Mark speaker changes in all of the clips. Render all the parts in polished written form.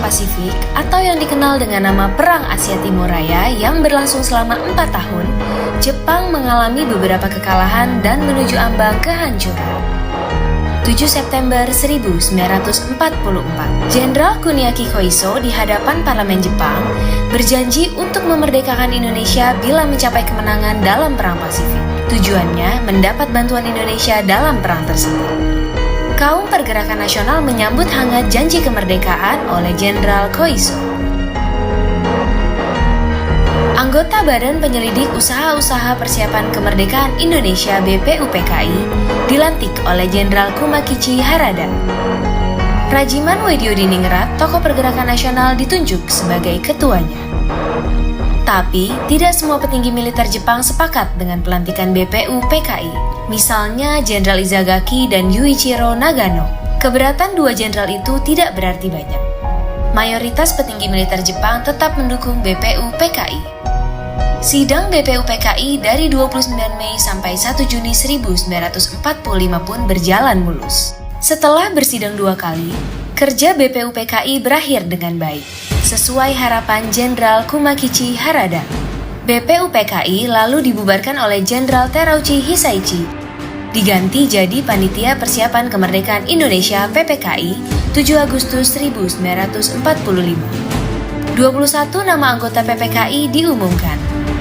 Speaker 1: Pasifik atau yang dikenal dengan nama Perang Asia Timur Raya yang berlangsung selama 4 tahun, Jepang mengalami beberapa kekalahan dan menuju ambang kehancuran. 7 September 1944, Jenderal Kuniaki Koiso di hadapan parlemen Jepang berjanji untuk memerdekakan Indonesia bila mencapai kemenangan dalam Perang Pasifik. Tujuannya mendapat bantuan Indonesia dalam perang tersebut. Kaum Pergerakan Nasional menyambut hangat janji kemerdekaan oleh Jenderal Koiso. Anggota Badan Penyelidik Usaha-Usaha Persiapan Kemerdekaan Indonesia (BPUPKI) dilantik oleh Jenderal Kumakichi Harada. Rajiman Weddiodiningrat, tokoh Pergerakan Nasional, ditunjuk sebagai ketuanya. Tapi, tidak semua petinggi militer Jepang sepakat dengan pelantikan BPUPKI. Misalnya Jenderal Izagaki dan Yuichiro Nagano. Keberatan dua jenderal itu tidak berarti banyak. Mayoritas petinggi militer Jepang tetap mendukung BPUPKI. Sidang BPUPKI dari 29 Mei sampai 1 Juni 1945 pun berjalan mulus. Setelah bersidang 2 kali, kerja BPUPKI berakhir dengan baik, sesuai harapan Jenderal Kumakichi Harada. BPUPKI lalu dibubarkan oleh Jenderal Terauchi Hisaichi, diganti jadi Panitia Persiapan Kemerdekaan Indonesia (PPKI) 7 Agustus 1945. 21 nama anggota PPKI diumumkan.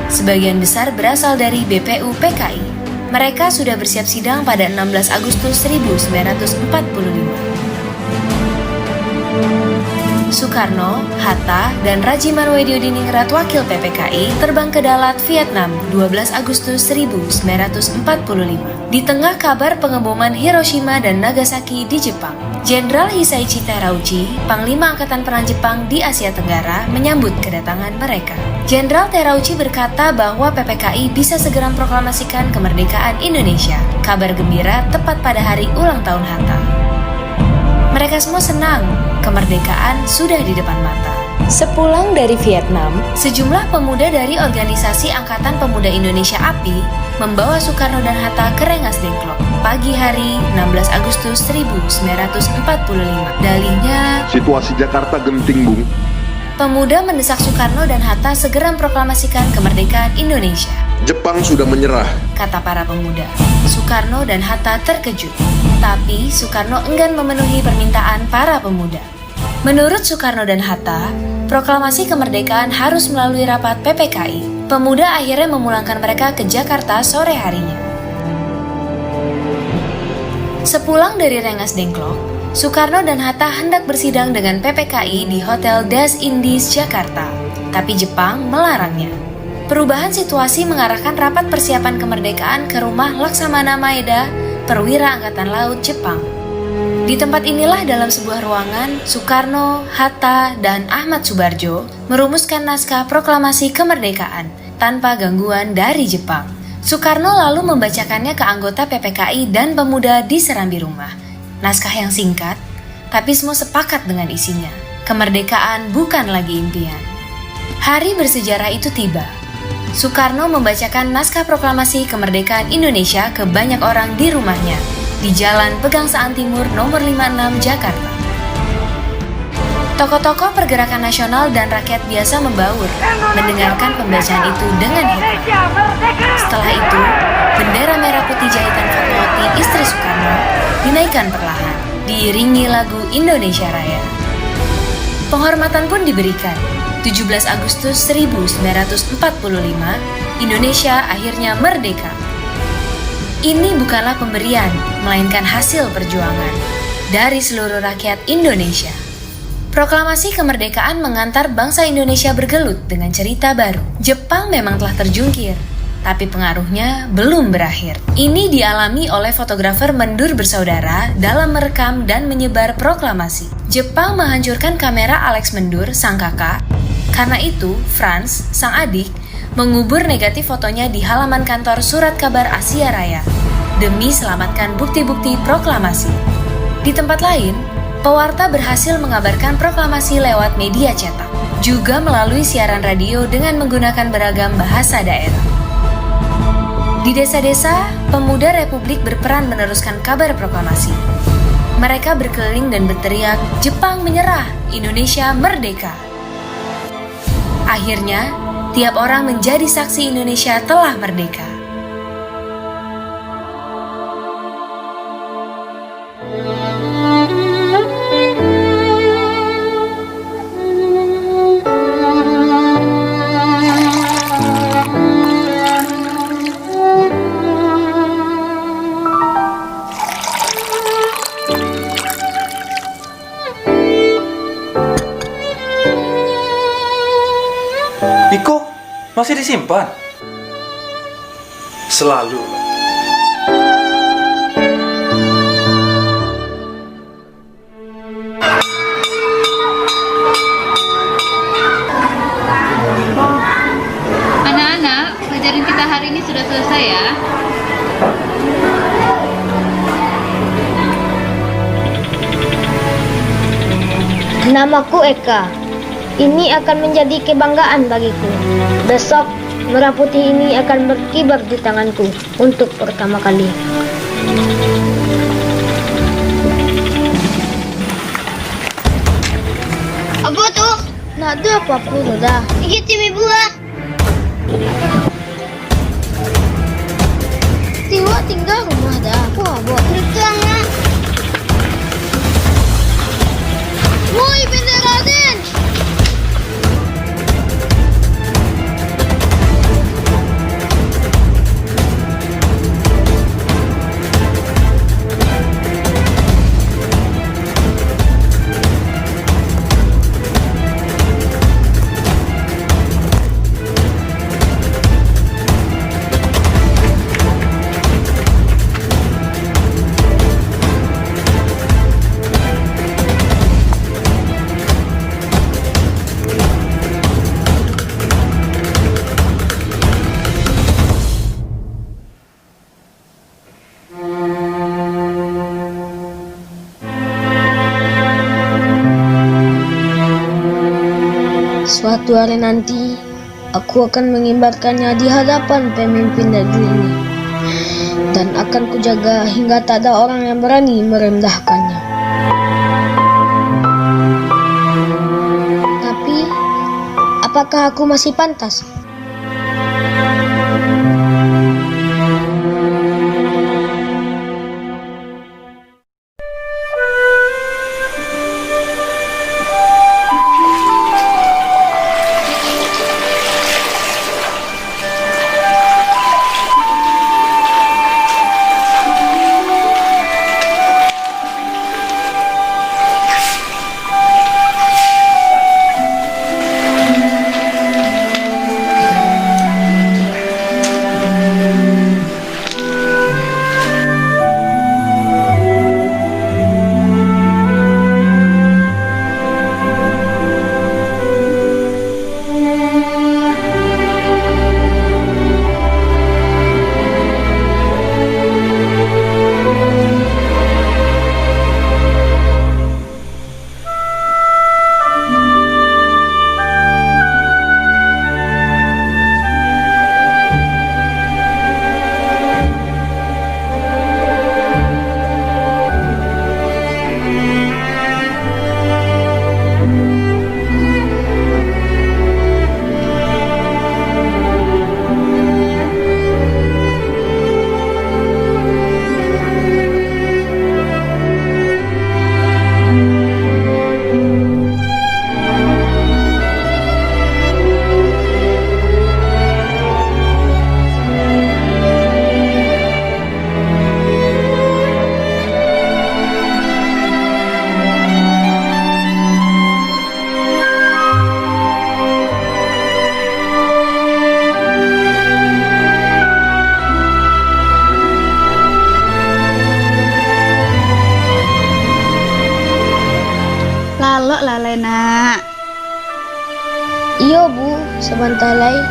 Speaker 1: Sebagian besar berasal dari BPUPKI. Mereka sudah bersiap sidang pada 16 Agustus 1945. Soekarno, Hatta, dan Rajiman Weddiodiningrat wakil PPKI terbang ke Dalat, Vietnam 12 Agustus 1945. Di tengah kabar pengeboman Hiroshima dan Nagasaki di Jepang, Jenderal Hisaichi Terauchi, Panglima Angkatan Perang Jepang di Asia Tenggara, menyambut kedatangan mereka. Jenderal Terauchi berkata bahwa PPKI bisa segera memproklamasikan kemerdekaan Indonesia. Kabar gembira tepat pada hari ulang tahun Hatta. Mereka semua senang, kemerdekaan sudah di depan mata. Sepulang dari Vietnam, sejumlah pemuda dari organisasi Angkatan Pemuda Indonesia API membawa Soekarno dan Hatta ke Rengas Dengklok pagi hari 16 Agustus 1945. Dalihnya,
Speaker 2: situasi Jakarta genting, Bung.
Speaker 1: Pemuda mendesak Soekarno dan Hatta segera memproklamasikan kemerdekaan Indonesia.
Speaker 2: Jepang sudah menyerah,
Speaker 1: kata para pemuda. Soekarno dan Hatta terkejut, tapi Soekarno enggan memenuhi permintaan para pemuda. Menurut Soekarno dan Hatta, proklamasi kemerdekaan harus melalui rapat PPKI. Pemuda akhirnya memulangkan mereka ke Jakarta sore harinya. Sepulang dari Rengas Dengklok, Soekarno dan Hatta hendak bersidang dengan PPKI di Hotel Des Indies, Jakarta. Tapi Jepang melarangnya. Perubahan situasi mengarahkan rapat persiapan kemerdekaan ke rumah Laksamana Maeda, perwira Angkatan Laut Jepang. Di tempat inilah dalam sebuah ruangan, Soekarno, Hatta, dan Ahmad Subarjo merumuskan naskah proklamasi kemerdekaan tanpa gangguan dari Jepang. Soekarno lalu membacakannya ke anggota PPKI dan pemuda di serambi rumah. Naskah yang singkat, tapi semua sepakat dengan isinya. Kemerdekaan bukan lagi impian. Hari bersejarah itu tiba. Soekarno membacakan naskah proklamasi kemerdekaan Indonesia ke banyak orang di rumahnya, di Jalan Pegangsaan Timur nomor 56 Jakarta. Tokoh-tokoh Pergerakan Nasional dan rakyat biasa membaur, mendengarkan pembacaan itu dengan heran. Setelah itu, bendera merah putih jahitan Fatmawati, istri Soekarno, dinaikkan perlahan, diiringi lagu Indonesia Raya. Penghormatan pun diberikan. 17 Agustus 1945, Indonesia akhirnya merdeka. Ini bukanlah pemberian, melainkan hasil perjuangan dari seluruh rakyat Indonesia. Proklamasi kemerdekaan mengantar bangsa Indonesia bergelut dengan cerita baru. Jepang memang telah terjungkir, tapi pengaruhnya belum berakhir. Ini dialami oleh fotografer Mendur bersaudara dalam merekam dan menyebar proklamasi. Jepang menghancurkan kamera Alex Mendur, sang kakak. Karena itu, Franz, sang adik, mengubur negatif fotonya di halaman kantor Surat Kabar Asia Raya demi selamatkan bukti-bukti proklamasi. Di tempat lain, pewarta berhasil mengabarkan proklamasi lewat media cetak, juga melalui siaran radio dengan menggunakan beragam bahasa daerah. Di desa-desa, pemuda Republik berperan meneruskan kabar proklamasi. Mereka berkeliling dan berteriak, "Jepang menyerah, Indonesia merdeka!" Akhirnya, tiap orang menjadi saksi Indonesia telah merdeka.
Speaker 3: Iko, masih disimpan? Selalu.
Speaker 4: Anak-anak, pelajaran kita hari ini sudah selesai ya.
Speaker 5: Namaku Eka. Ini akan menjadi kebanggaan bagiku. Besok, merah putih ini akan berkibar di tanganku untuk pertama kali.
Speaker 6: Apa tuh?
Speaker 5: Nak ada apa-apa dah.
Speaker 6: Ini tim buah.
Speaker 5: Tiwa tinggal rumah dah. Wah, buat
Speaker 6: Bertuang lah. Woi, bendera Raden.
Speaker 5: suatu hari nanti, aku akan mengibarkannya di hadapan pemimpin negeri ini. Dan akan kujaga hingga tak ada orang yang berani merendahkannya. Tapi, apakah aku masih pantas?
Speaker 4: Lalok lah Lena.
Speaker 5: Iyo bu, sebentar lagi.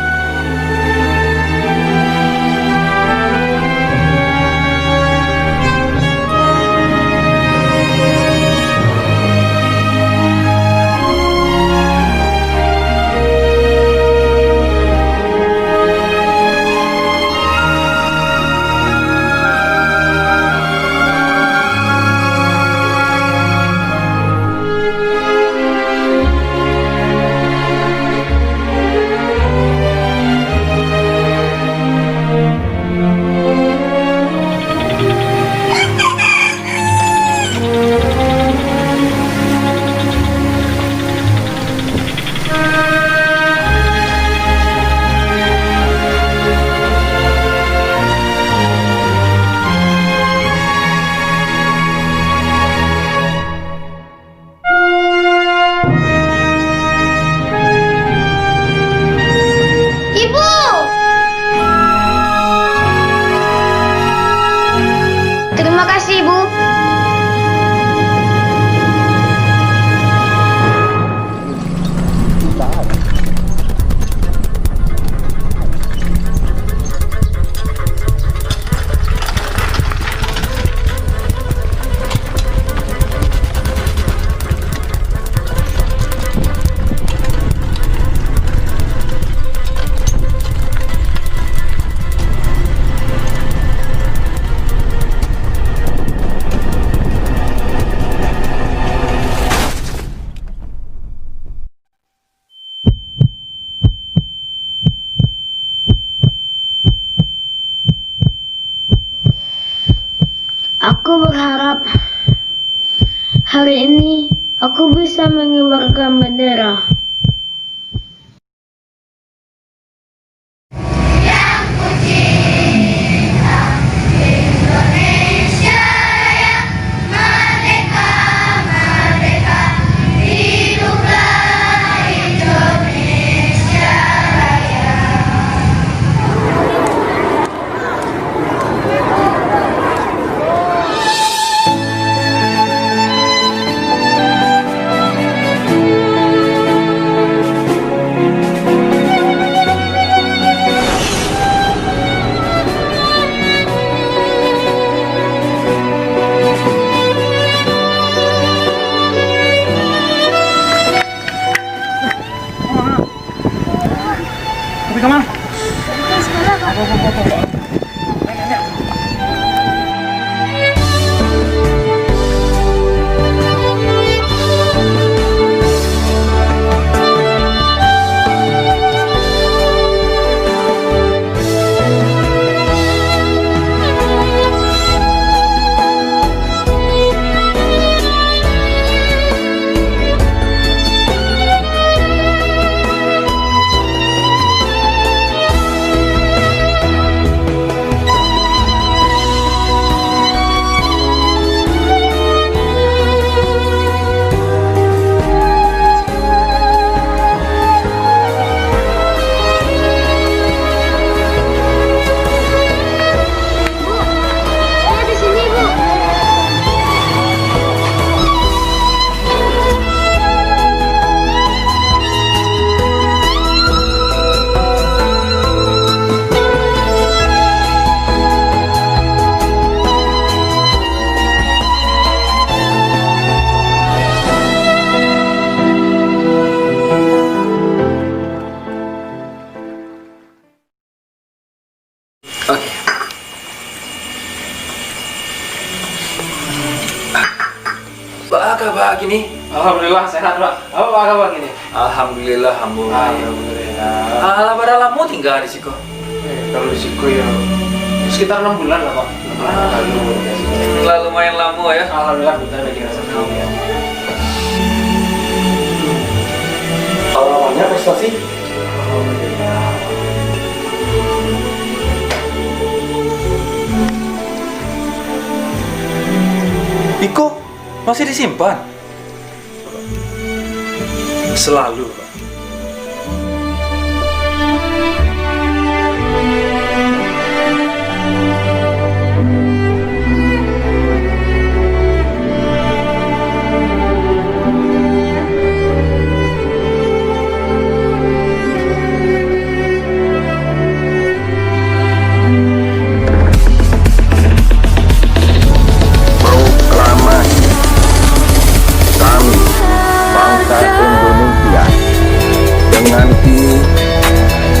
Speaker 5: hari ini aku bisa mengibarkan bendera.
Speaker 3: Tapi kemana? Oke. Apa kabar gini?
Speaker 7: Alhamdulillah sehat, Pak. Apa kabar gini?
Speaker 3: Alhamdulillah,
Speaker 7: Alhamdulillah.
Speaker 3: Alah, pada lama tinggal di siko.
Speaker 7: Kalau di siku ya sekitar 6 bulan lah, Pak.
Speaker 3: Lah lumayan lama ya.
Speaker 7: Alhamdulillah kita lagi rasa senang ya.
Speaker 3: Alamannya prestasi.
Speaker 7: Alhamdulillah.
Speaker 3: Iko masih disimpan. Selalu, Pak.
Speaker 2: Proklamasi kami, bangsa Indonesia, dengan ini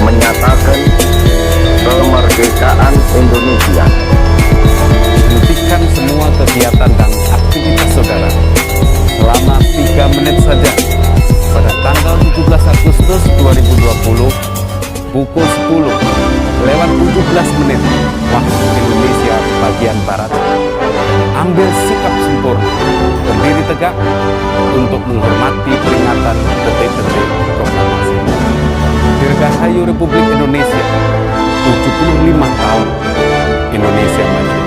Speaker 2: menyatakan kemerdekaan Indonesia.
Speaker 8: Hentikan semua kegiatan dan aktivitas saudara selama 3 menit saja pada tanggal 17 Agustus 2020 pukul 10:17 waktu Indonesia bagian Barat. Ambil sikap sempurna, berdiri tegak untuk menghormati peringatan detik-detik proklamasi. Dirgahayu Republik Indonesia, 75 tahun Indonesia maju.